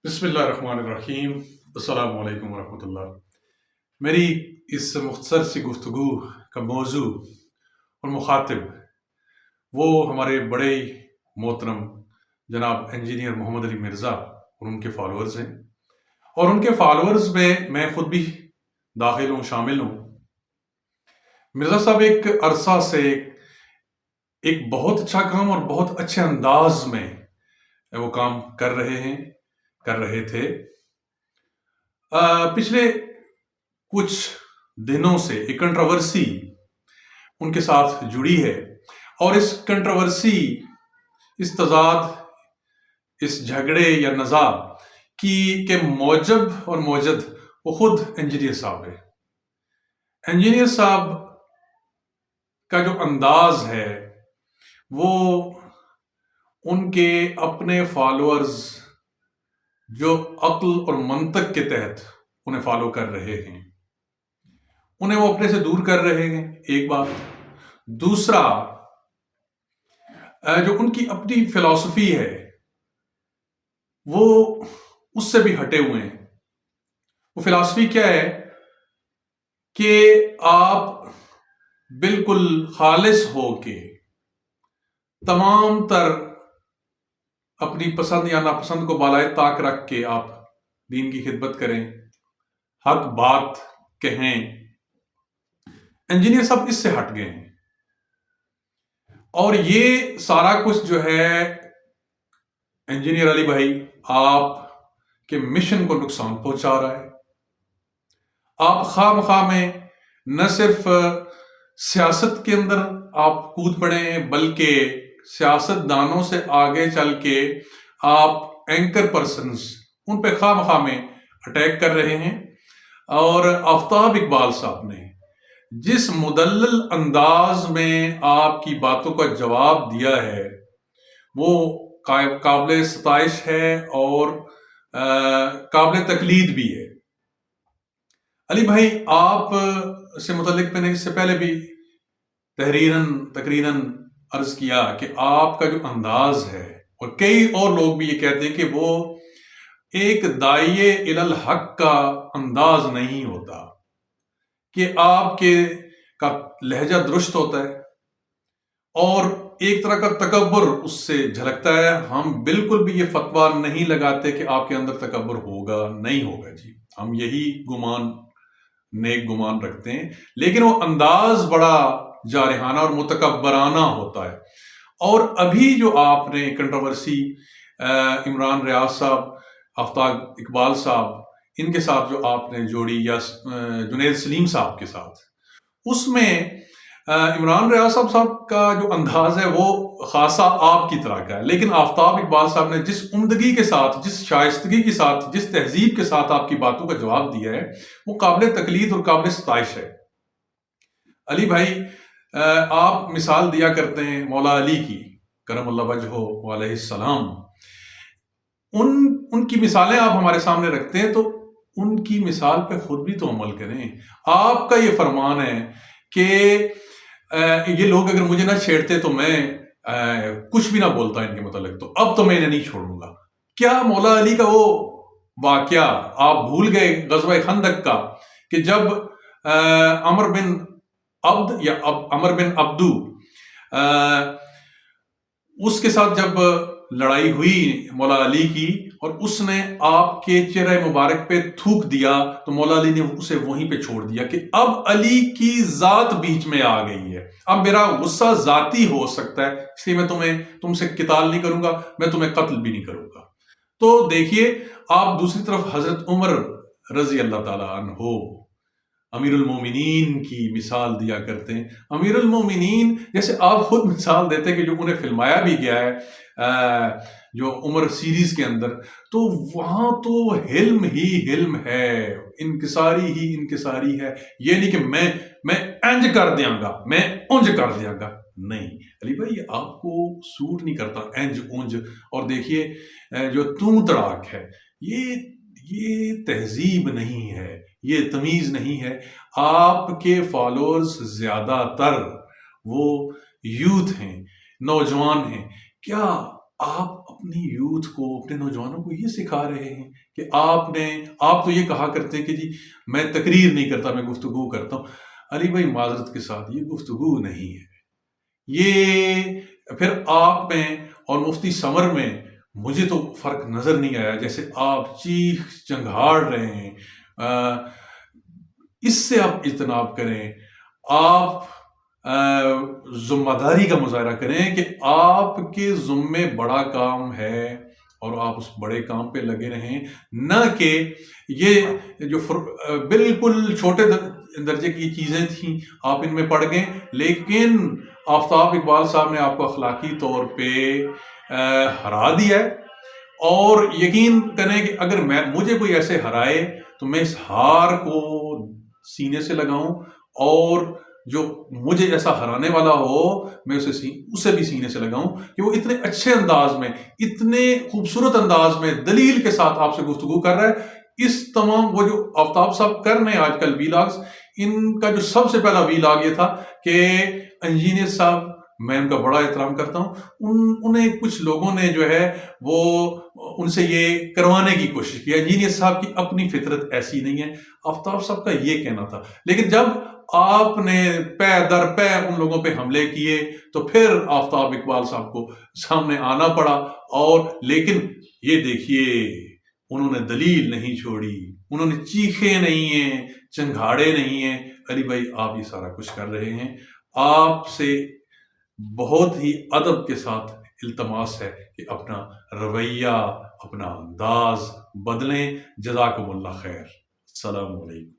بسم اللہ الرحمن الرحیم۔ السلام علیکم ورحمۃ اللہ۔ میری اس مختصر سی گفتگو کا موضوع اور مخاطب وہ ہمارے بڑے محترم جناب انجینئر محمد علی مرزا اور ان کے فالوورز ہیں، اور ان کے فالوورز میں خود بھی داخل ہوں، شامل ہوں۔ مرزا صاحب ایک عرصہ سے ایک بہت اچھا کام اور بہت اچھے انداز میں وہ کام کر رہے تھے۔ پچھلے کچھ دنوں سے ایک کنٹروورسی ان کے ساتھ جڑی ہے، اور اس کنٹروورسی، اس تضاد، اس جھگڑے یا نزاع کے موجب اور موجد وہ خود انجینئر صاحب ہے۔ انجینئر صاحب کا جو انداز ہے وہ ان کے اپنے فالوورز جو عقل اور منطق کے تحت انہیں فالو کر رہے ہیں، انہیں وہ اپنے سے دور کر رہے ہیں، ایک بات۔ دوسرا، جو ان کی اپنی فلسفی ہے وہ اس سے بھی ہٹے ہوئے ہیں۔ وہ فلسفی کیا ہے کہ آپ بالکل خالص ہو کے تمام تر اپنی پسند یا ناپسند کو بالائے طاق رکھ کے آپ دین کی خدمت کریں، حق بات کہیں۔ انجینئر صاحب اس سے ہٹ گئے ہیں، اور یہ سارا کچھ جو ہے انجینئر علی بھائی آپ کے مشن کو نقصان پہنچا رہا ہے۔ آپ خواہ مخواہ میں نہ صرف سیاست کے اندر آپ کود پڑے ہیں، بلکہ سیاست دانوں سے آگے چل کے آپ اینکر پرسنز ان پہ خواہ مخواہ میں اٹیک کر رہے ہیں۔ اور آفتاب اقبال صاحب نے جس مدلل انداز میں آپ کی باتوں کا جواب دیا ہے وہ قابل ستائش ہے اور قابل تقلید بھی ہے۔ علی بھائی، آپ سے متعلق میں نے اس سے پہلے بھی تقریراً عرض کیا کہ آپ کا جو انداز ہے، اور کئی اور لوگ بھی یہ کہتے ہیں کہ وہ ایک داعیے الی الحق کا انداز نہیں ہوتا، کہ آپ کا لہجہ درست ہوتا ہے اور ایک طرح کا تکبر اس سے جھلکتا ہے۔ ہم بالکل بھی یہ فتویٰ نہیں لگاتے کہ آپ کے اندر تکبر ہوگا، نہیں ہوگا جی، ہم یہی نیک گمان رکھتے ہیں، لیکن وہ انداز بڑا جارحانہ اور متکبرانہ ہوتا ہے۔ اور ابھی جو آپ نے کنٹروورسی عمران ریاض صاحب، آفتاب اقبال صاحب ان کے ساتھ جو آپ نے جوڑی، یا جنید سلیم صاحب کے ساتھ، اس میں عمران ریاض صاحب کا جو انداز ہے وہ خاصا آپ کی طرح کا ہے، لیکن آفتاب اقبال صاحب نے جس عمدگی کے ساتھ، جس شائستگی کے ساتھ، جس تہذیب کے ساتھ آپ کی باتوں کا جواب دیا ہے وہ قابل تقلید اور قابل ستائش ہے۔ علی بھائی، آپ مثال دیا کرتے ہیں مولا علی کی، کرم اللہ وجہہ علیہ السلام۔ ان کی مثالیں آپ ہمارے سامنے رکھتے ہیں، تو ان کی مثال پہ خود بھی تو عمل کریں۔ آپ کا یہ فرمان ہے کہ یہ لوگ اگر مجھے نہ چھیڑتے تو میں کچھ بھی نہ بولتا ان کے متعلق، تو اب تو میں انہیں نہیں چھوڑوں گا۔ کیا مولا علی کا وہ واقعہ آپ بھول گئے غزوہ خندق کا، کہ جب عمر بن عبدو اس کے ساتھ جب لڑائی ہوئی مولا علی کی، اور اس نے آپ کے چہرہ مبارک پہ تھوک دیا، تو مولا علی نے اسے وہیں پہ چھوڑ دیا کہ اب علی کی ذات بیچ میں آ گئی ہے، اب میرا غصہ ذاتی ہو سکتا ہے، اس لیے میں تم سے قتال نہیں کروں گا، میں تمہیں قتل بھی نہیں کروں گا۔ تو دیکھیے، آپ دوسری طرف حضرت عمر رضی اللہ تعالیٰ عنہ امیر المومنین کی مثال دیا کرتے ہیں۔ امیر المومنین جیسے آپ خود مثال دیتے ہیں کہ جو انہیں فلمایا بھی گیا ہے جو عمر سیریز کے اندر، تو وہاں تو حلم ہی حلم ہے، انکساری ہی انکساری ہے۔ یہ نہیں کہ میں انج کر دیاں گا، میں اونج کر دیاں گا، نہیں علی بھائی، یہ آپ کو سوٹ نہیں کرتا انج اونج۔ اور دیکھیے، جو تڑاک ہے، یہ تہذیب نہیں ہے، یہ تمیز نہیں ہے۔ آپ کے فالوورز زیادہ تر وہ یوتھ ہیں، نوجوان ہیں۔ کیا آپ اپنی یوتھ کو، اپنے نوجوانوں کو یہ سکھا رہے ہیں کہ آپ تو یہ کہا کرتے ہیں کہ جی میں تقریر نہیں کرتا، میں گفتگو کرتا ہوں۔ علی بھائی معذرت کے ساتھ یہ گفتگو نہیں ہے، یہ پھر آپ میں اور مفتی سمر میں مجھے تو فرق نظر نہیں آیا۔ جیسے آپ چیخ چنگھاڑ رہے ہیں، اس سے آپ اجتناب کریں۔ آپ ذمہ داری کا مظاہرہ کریں کہ آپ کے ذمے بڑا کام ہے اور آپ اس بڑے کام پہ لگے رہیں، نہ کہ یہ جو بالکل چھوٹے درجے کی چیزیں تھیں آپ ان میں پڑ گئے، لیکن آفتاب اقبال صاحب نے آپ کو اخلاقی طور پہ ہرا دیا ہے۔ اور یقین کریں کہ اگر مجھے کوئی ایسے ہرائے تو میں اس ہار کو سینے سے لگاؤں، اور جو مجھے ایسا ہرانے والا ہو میں اسے بھی سینے سے لگاؤں کہ وہ اتنے اچھے انداز میں، اتنے خوبصورت انداز میں دلیل کے ساتھ آپ سے گفتگو کر رہا ہے۔ اس تمام وہ جو آفتاب صاحب کر رہے ہیں آج کل ویلاگز، ان کا جو سب سے پہلا ویلاگ یہ تھا کہ انجینئر صاحب، میں ان کا بڑا احترام کرتا ہوں، انہیں کچھ لوگوں نے جو ہے وہ ان سے یہ کروانے کی کوشش کی۔ انجینئر صاحب کی اپنی فطرت ایسی نہیں ہے، آفتاب صاحب کا یہ کہنا تھا۔ لیکن جب آپ نے پے در پے ان لوگوں پہ حملے کیے تو پھر آفتاب اقبال صاحب کو سامنے آنا پڑا۔ اور لیکن یہ دیکھیے انہوں نے دلیل نہیں چھوڑی، انہوں نے چیخے نہیں ہیں، چنگھاڑے نہیں ہیں۔ علی بھائی آپ یہ سارا کچھ کر رہے ہیں، آپ سے بہت ہی ادب کے ساتھ التماس ہے کہ اپنا رویہ، اپنا انداز بدلیں۔ جزاکم اللہ خیر، السلام علیکم۔